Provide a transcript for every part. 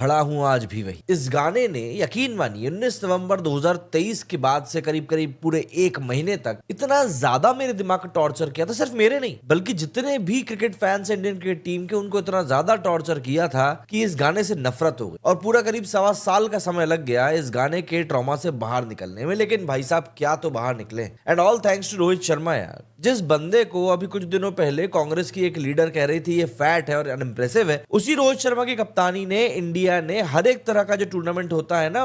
खड़ा हूं आज भी वही। इस गाने ने यकीन मानिए 19 नवंबर 2023 के बाद से करीब करीब पूरे एक महीने तक इतना ज्यादा मेरे दिमाग को टॉर्चर किया था। सिर्फ मेरे नहीं बल्कि जितने भी cricket fans Indian cricket team के, उनको इतना ज्यादा टॉर्चर किया था कि इस गाने से नफरत हो गई और पूरा करीब 1.25 साल का समय लग गया इस गाने के ट्रॉमा से बाहर निकलने में। लेकिन भाई साहब क्या तो बाहर निकले, and all thanks to Rohit Sharma यार। जिस बंदे को अभी कुछ दिनों पहले कांग्रेस की एक लीडर कह रही थी ये फैट है और अनइम्प्रेसिव है, उसी रोहित शर्मा की कप्तानी ने इंडिया ने हर एक तरह का जो टूर्नामेंट होता है ना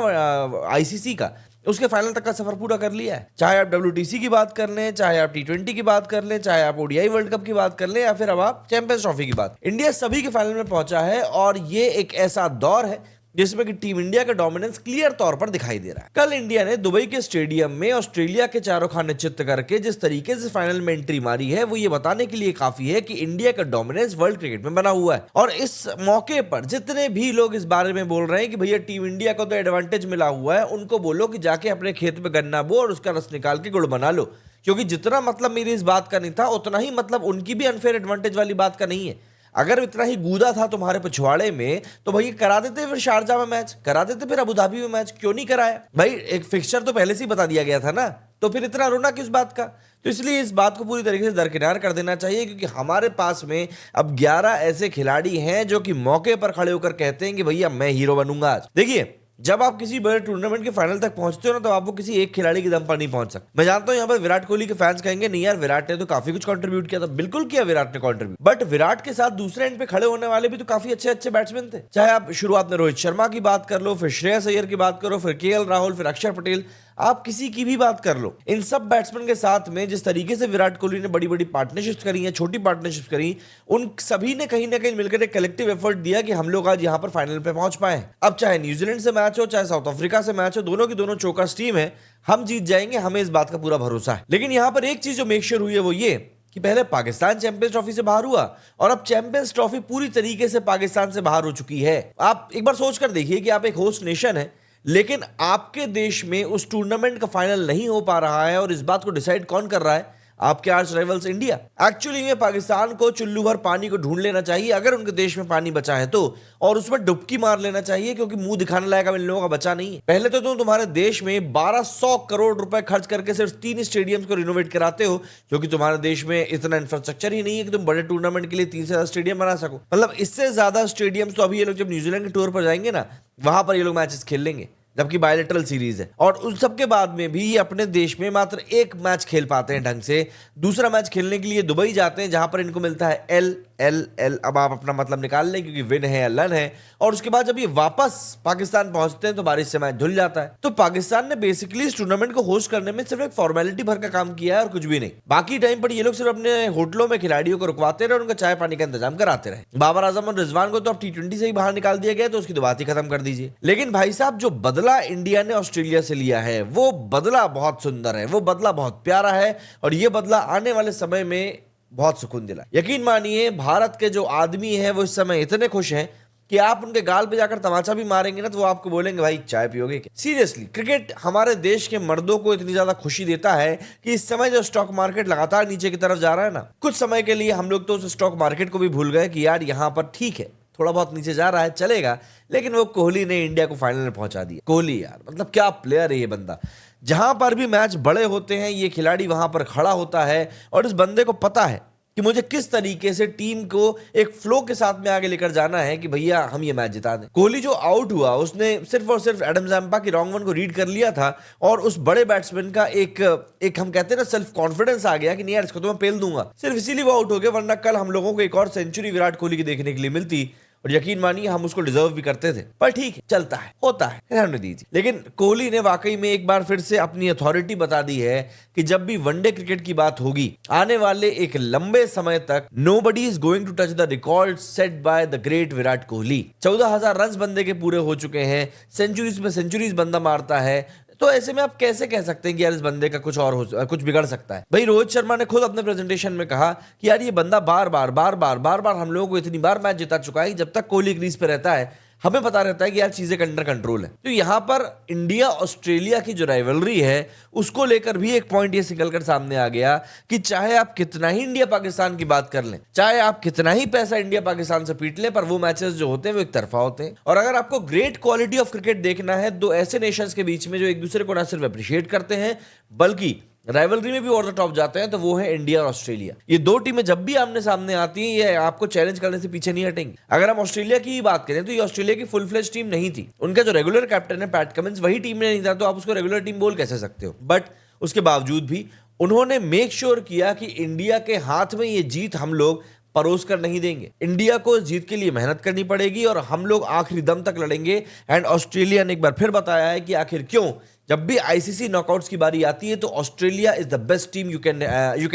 आईसीसी का, उसके फाइनल तक का सफर पूरा कर लिया है। चाहे आप डब्ल्यूटीसी की बात कर लें, चाहे आप टी20 की बात कर लें, चाहे आप ओडीआई वर्ल्ड कप की बात कर लें, या फिर अब आप चैंपियंस ट्रॉफी की बात, इंडिया सभी के फाइनल में पहुंचा है। और ये एक ऐसा दौर है जिसमें कि टीम इंडिया का डोमिनेंस क्लियर तौर पर दिखाई दे रहा है। कल इंडिया ने दुबई के स्टेडियम में ऑस्ट्रेलिया के चारों खाने चित्त करके जिस तरीके से फाइनल में एंट्री मारी है, वो ये बताने के लिए काफी है कि इंडिया का डोमिनेंस वर्ल्ड क्रिकेट में बना हुआ है। और इस मौके पर जितने भी लोग इस बारे में बोल रहे हैं कि भैया टीम इंडिया को तो एडवांटेज मिला हुआ है, उनको बोलो कि जाके अपने खेत में गन्ना बो और उसका रस निकाल के गुड़ बना लो। क्योंकि जितना मतलब मेरी इस बात का नहीं था, उतना ही मतलब उनकी भी अनफेयर एडवांटेज वाली बात का नहीं है। अगर इतना ही गूदा था तुम्हारे पिछवाड़े में तो भैया करा देते, फिर शारजा में मैच करा देते, फिर अबुधाबी में मैच क्यों नहीं कराया भाई? एक फिक्सचर तो पहले से ही बता दिया गया था ना, तो फिर इतना रोना किस बात का? तो इसलिए इस बात को पूरी तरीके से दरकिनार कर देना चाहिए, क्योंकि हमारे पास में अब 11 ऐसे खिलाड़ी हैं जो कि मौके पर खड़े होकर कहते हैं कि भैया मैं हीरो बनूंगा आज। देखिए, जब आप किसी बड़े टूर्नामेंट के फाइनल तक पहुंचते हो ना, तो आप वो किसी एक खिलाड़ी के दम पर नहीं पहुंच सकते। मैं जानता हूं यहाँ पर विराट कोहली के फैंस कहेंगे नहीं यार, विराट ने तो काफी कुछ कंट्रीब्यूट किया था। बिल्कुल किया विराट ने कंट्रीब्यूट, बट विराट के साथ दूसरे एंड पे खड़े होने वाले भी तो काफी अच्छे अच्छे बैट्समैन थे। चाहे आप शुरुआत में रोहित शर्मा की बात कर लो, फिर श्रेयस अय्यर की बात करो, फिर केएल राहुल, फिर अक्षर पटेल, आप किसी की भी बात कर लो। इन सब बैट्समैन के साथ में जिस तरीके से विराट कोहली ने बड़ी बड़ी पार्टनरशिप्स करी हैं, छोटी पार्टनरशिप्स करी, उन सभी ने कहीं ना कहीं मिलकर एक कलेक्टिव एफर्ट दिया कि हम लोग आज यहां पर फाइनल पे पहुंच पाए। अब चाहे न्यूजीलैंड से मैच हो, चाहे साउथ अफ्रीका से मैच हो, दोनों की दोनों चौकस टीम है, हम जीत जाएंगे, हमें इस बात का पूरा भरोसा है। लेकिन यहां पर एक चीज जो मेक श्योर हुई है वो ये कि पहले पाकिस्तान चैंपियंस ट्रॉफी से बाहर हुआ और अब चैंपियंस ट्रॉफी पूरी तरीके से पाकिस्तान से बाहर हो चुकी है। आप एक बार सोच कर देखिए कि आप एक होस्ट नेशन है, लेकिन आपके देश में उस टूर्नामेंट का फाइनल नहीं हो पा रहा है, और इस बात को डिसाइड कौन कर रहा है? आपके आर्च राइवल्स इंडिया। एक्चुअली में पाकिस्तान को चुल्लू भर पानी को ढूंढ लेना चाहिए अगर उनके देश में पानी बचा है तो, और उसमें डुबकी मार लेना चाहिए, क्योंकि मुंह दिखाने लायक इन लोगों का बचा नहीं है। पहले तो तुम तुम्हारे देश में 1200 करोड़ रुपए खर्च करके सिर्फ 3 स्टेडियम्स को रिनोवेट कराते हो, क्योंकि तुम्हारे देश में इतना इंफ्रास्ट्रक्चर ही नहीं है कि तुम बड़े टूर्नामेंट के लिए 3 से ज्यादा स्टेडियम बना सको। मतलब इससे ज्यादा स्टेडियम्स तो अभी ये लोग जब न्यूजीलैंड के टूर पर जाएंगे ना, वहां पर ये लोग मैचेस खेल लेंगे, जबकि बायलैटरल सीरीज है। और उन सब के बाद में भी ये अपने देश में मात्र एक मैच खेल पाते हैं ढंग से। दूसरा मैच खेलने के लिए दुबई जाते हैं, जहां पर इनको मिलता है एल एल एल। अब आप अपना मतलब निकाल लें, क्योंकि विन है या लन है। और उसके बाद जब ये वापस पाकिस्तान पहुंचते हैं तो बारिश से मैच धुल जाता है। तो पाकिस्तान ने बेसिकली इस टूर्नामेंट को होस्ट करने में सिर्फ एक फॉर्मेलिटी भर का काम किया है और कुछ भी नहीं। बाकी टाइम पर ये लोग सिर्फ अपने होटलों में खिलाड़ियों को रुकवाते रहे और उनका चाय पानी का इंतजाम कराते रहे। बाबर आजम और रिजवान को तो अब टी20 से ही बाहर निकाल दिया गया, तो उसकी तो बात ही खत्म कर दीजिए। लेकिन भाई साहब, जो बदला इंडिया ने ऑस्ट्रेलिया से लिया है वो बदला बहुत सुंदर है, वो बदला बहुत प्यारा है, और ये बदला आने वाले समय में बहुत सुकून दिला। यकीन मानिए, भारत के जो आदमी हैं वो इस समय इतने खुश हैं कि आप उनके गाल पे जाकर तमाचा भी मारेंगे ना, तो वो आपको बोलेंगे भाई चाय पियोगे क्या? सीरियसली, क्रिकेट हमारे देश के मर्दों को इतनी ज्यादा खुशी देता है कि इस समय जो स्टॉक मार्केट लगातार नीचे की तरफ जा रहा है ना, कुछ समय के लिए हम लोग तो उस स्टॉक मार्केट को भी भूल गए कि यार यहाँ पर ठीक है, थोड़ा बहुत नीचे जा रहा है, चलेगा। लेकिन वो कोहली ने इंडिया को फाइनल में पहुंचा दिया। कोहली यार, मतलब क्या प्लेयर है ये बंदा। जहां पर भी मैच बड़े होते हैं, ये खिलाड़ी वहां पर खड़ा होता है, और इस बंदे को पता है कि मुझे किस तरीके से टीम को एक फ्लो के साथ में आगे लेकर जाना है कि भैया हम ये मैच जिता दें। कोहली जो आउट हुआ, उसने सिर्फ और सिर्फ एडम जैम्पा की रॉन्ग वन को रीड कर लिया था, और उस बड़े बैट्समैन का एक हम कहते हैं ना सेल्फ कॉन्फिडेंस आ गया कि नहीं यार इसको तो मैं पेल दूंगा। सिर्फ इसीलिए वो आउट हो गया, वरना कल हम लोगों को एक और सेंचुरी विराट कोहली की देखने के लिए मिलती, और यकीन मानिए हम उसको डिजर्व भी करते थे। पर ठीक है, चलता है, होता है, रहने दीजिए। लेकिन कोहली ने वाकई में एक बार फिर से अपनी अथॉरिटी बता दी है कि जब भी वनडे क्रिकेट की बात होगी, आने वाले एक लंबे समय तक nobody is going to touch the record set by the great Virat Kohli. 14,000 run बंदे के पूरे हो चुके हैं, सेंचुरीज में सेंचुरीज बंदा मारता है। तो ऐसे में आप कैसे कह सकते हैं कि यार इस बंदे का कुछ बिगड़ सकता है? भाई रोहित शर्मा ने खुद अपने प्रेजेंटेशन में कहा कि यार ये बंदा बार बार हम लोगों को इतनी बार मैच जिता चुका है कि जब तक कोहली क्रीज पे रहता है हमें पता रहता है कि यार चीजें अंडर कंट्रोल है। तो यहां पर इंडिया ऑस्ट्रेलिया की जो राइवलरी है उसको लेकर भी एक पॉइंट ये निकल कर सामने आ गया कि चाहे आप कितना ही इंडिया पाकिस्तान की बात कर लें, चाहे आप कितना ही पैसा इंडिया पाकिस्तान से पीट लें, पर वो मैचेस जो होते हैं वो एक तरफा होते हैं। और अगर आपको ग्रेट क्वालिटी ऑफ क्रिकेट देखना है, दो ऐसे नेशंस के बीच में जो एक दूसरे को ना सिर्फ अप्रिशिएट करते हैं बल्कि राइवलरी में भी ओवर द टॉप जाते हैं, तो वो है इंडिया और ऑस्ट्रेलिया। ये दो टीमें जब भी आमने सामने आती हैं, ये आपको चैलेंज करने से पीछे नहीं हटेंगी। अगर हम ऑस्ट्रेलिया की बात करें तो ये ऑस्ट्रेलिया की फुल फ्लेज टीम नहीं थी। उनका जो रेगुलर कैप्टन है पैट कमिंस, वही टीम में नहीं था, तो आप उसको रेगुलर टीम बोल कैसे सकते हो। बट उसके बावजूद भी उन्होंने मेक श्योर किया कि इंडिया के हाथ में ये जीत हम लोग परोस कर नहीं देंगे। इंडिया को जीत के लिए मेहनत करनी पड़ेगी और हम लोग आखिरी दम तक लड़ेंगे। एंड ऑस्ट्रेलिया ने एक बार फिर बताया है कि आखिर क्यों जब भी आईसीसी नॉकआउट्स की बारी आती है तो Australia is the best team you can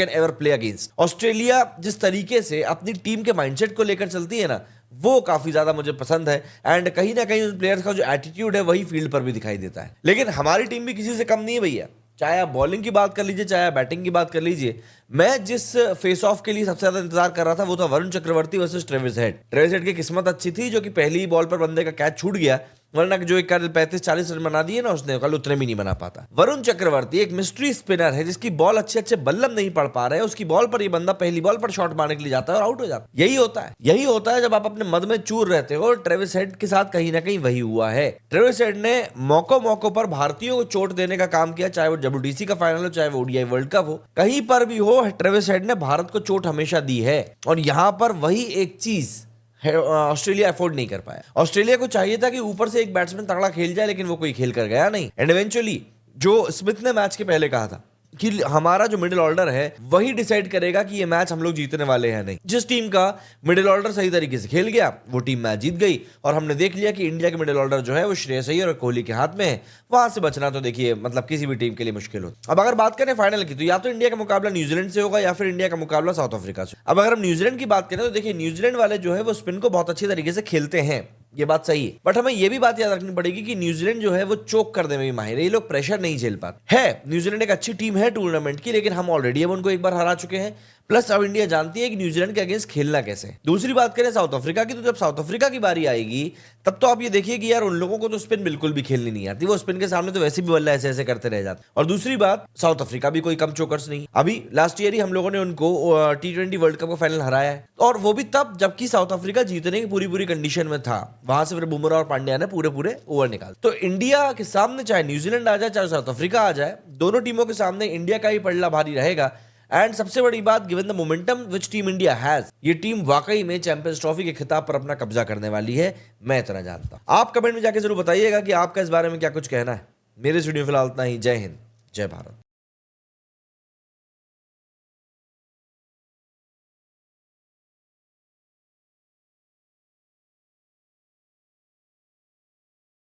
ever play against. Australia जिस तरीके से अपनी टीम के माइंडसेट को लेकर चलती है ना, वो काफी ज्यादा मुझे पसंद है। एंड कहीं ना कहीं उन प्लेयर्स का जो एटीट्यूड है वही फील्ड पर भी दिखाई देता है। लेकिन हमारी टीम भी किसी से कम नहीं है भैया। चाहे आप बॉलिंग की बात कर लीजिए, चाहे आप बैटिंग की बात कर लीजिए। मैं जिस फेस ऑफ के लिए सबसे ज्यादा इंतजार कर रहा था वो था Varun Chakravarthy versus Travis Head. Travis Head की किस्मत अच्छी थी जो कि पहली ही बॉल पर बंदे का कैच छूट गया, वरना जो एक 35-40 रन बना दिए ना उसने, कल उतने भी नहीं बना पाता। वरुण चक्रवर्ती एक मिस्ट्री स्पिनर है जिसकी बॉल अच्छे अच्छे बल्लम नहीं पड़ पा रहे हैं। उसकी बॉल पर ये बंदा पहली बॉल पर शॉट मारने के लिए जाता है और आउट हो जाता है। यही होता है जब आप अपने मद में चूर रहते हो। ट्रेविस हेड के साथ कहीं ना कहीं वही हुआ है। ट्रेविस हेड ने मौकों पर भारतीयों को चोट देने का काम किया, चाहे वो WTC का फाइनल हो, चाहे वो ODI वर्ल्ड कप हो, कहीं पर भी हो, ट्रेविस हेड ने भारत को चोट हमेशा दी है। और यहां पर वही एक चीज ऑस्ट्रेलिया अफोर्ड नहीं कर पाया। ऑस्ट्रेलिया को चाहिए था कि ऊपर से एक बैट्समैन तगड़ा खेल जाए, लेकिन वो कोई खेल कर गया नहीं। एंड इवेंचुअली जो स्मिथ ने मैच के पहले कहा था कि हमारा जो मिडिल ऑर्डर है वही डिसाइड करेगा कि ये मैच हम लोग जीतने वाले हैं नहीं। जिस टीम का मिडिल ऑर्डर सही तरीके से खेल गया वो टीम मैच जीत गई। और हमने देख लिया कि इंडिया के मिडिल ऑर्डर जो है वो श्रेयस अय्यर और कोहली के हाथ में है। वहां से बचना तो देखिए मतलब किसी भी टीम के लिए मुश्किल हो। अब अगर बात करें फाइनल की, तो या तो इंडिया का मुकाबला न्यूजीलैंड से होगा या फिर इंडिया का मुकाबला साउथ अफ्रीका से। अब अगर हम न्यूजीलैंड की बात करें तो देखिए न्यूजीलैंड वाले जो है वो स्पिन को बहुत अच्छी तरीके से खेलते हैं, ये बात सही है। बट हमें ये भी बात याद रखनी पड़ेगी कि न्यूजीलैंड जो है वो चोक करने में भी माहिर है। ये लोग प्रेशर नहीं झेल पाते है। न्यूजीलैंड एक अच्छी टीम है टूर्नामेंट की, लेकिन हम ऑलरेडी अब उनको एक बार हरा चुके हैं। प्लस अब इंडिया जानती है कि न्यूजीलैंड के अगेंस्ट खेलना कैसे। दूसरी बात करें साउथ अफ्रीका की, तो जब साउथ अफ्रीका की बारी आएगी तब तो आप ये देखिए कि यार उन लोगों को तो स्पिन बिल्कुल भी खेलनी नहीं आती। वो स्पिन के सामने तो वैसे भी बल्ला ऐसे ऐसे करते रह जाते। और दूसरी बात, साउथ अफ्रीका भी कोई कम चोकर्स नहीं। अभी लास्ट ईयर ही हम लोगों ने उनको T20 वर्ल्ड कप का फाइनल हराया है, और वो भी तब जबकि साउथ अफ्रीका जीतने की पूरी कंडीशन में था। वहां से फिर बुमराह और पांड्या ने पूरे ओवर निकाल। तो इंडिया के सामने चाहे न्यूजीलैंड आ जाए चाहे साउथ अफ्रीका आ जाए, दोनों टीमों के सामने इंडिया का ही पलड़ा भारी रहेगा। एंड सबसे बड़ी बात, given the momentum which team India has, ये टीम वाकई में चैंपियंस ट्रॉफी के खिताब पर अपना कब्जा करने वाली है। मैं इतना जानता हूं। आप कमेंट में जाके जरूर बताइएगा कि आपका इस बारे में क्या कुछ कहना है। मेरे इस वीडियो में फिलहाल इतना ही। जय हिंद, जय भारत।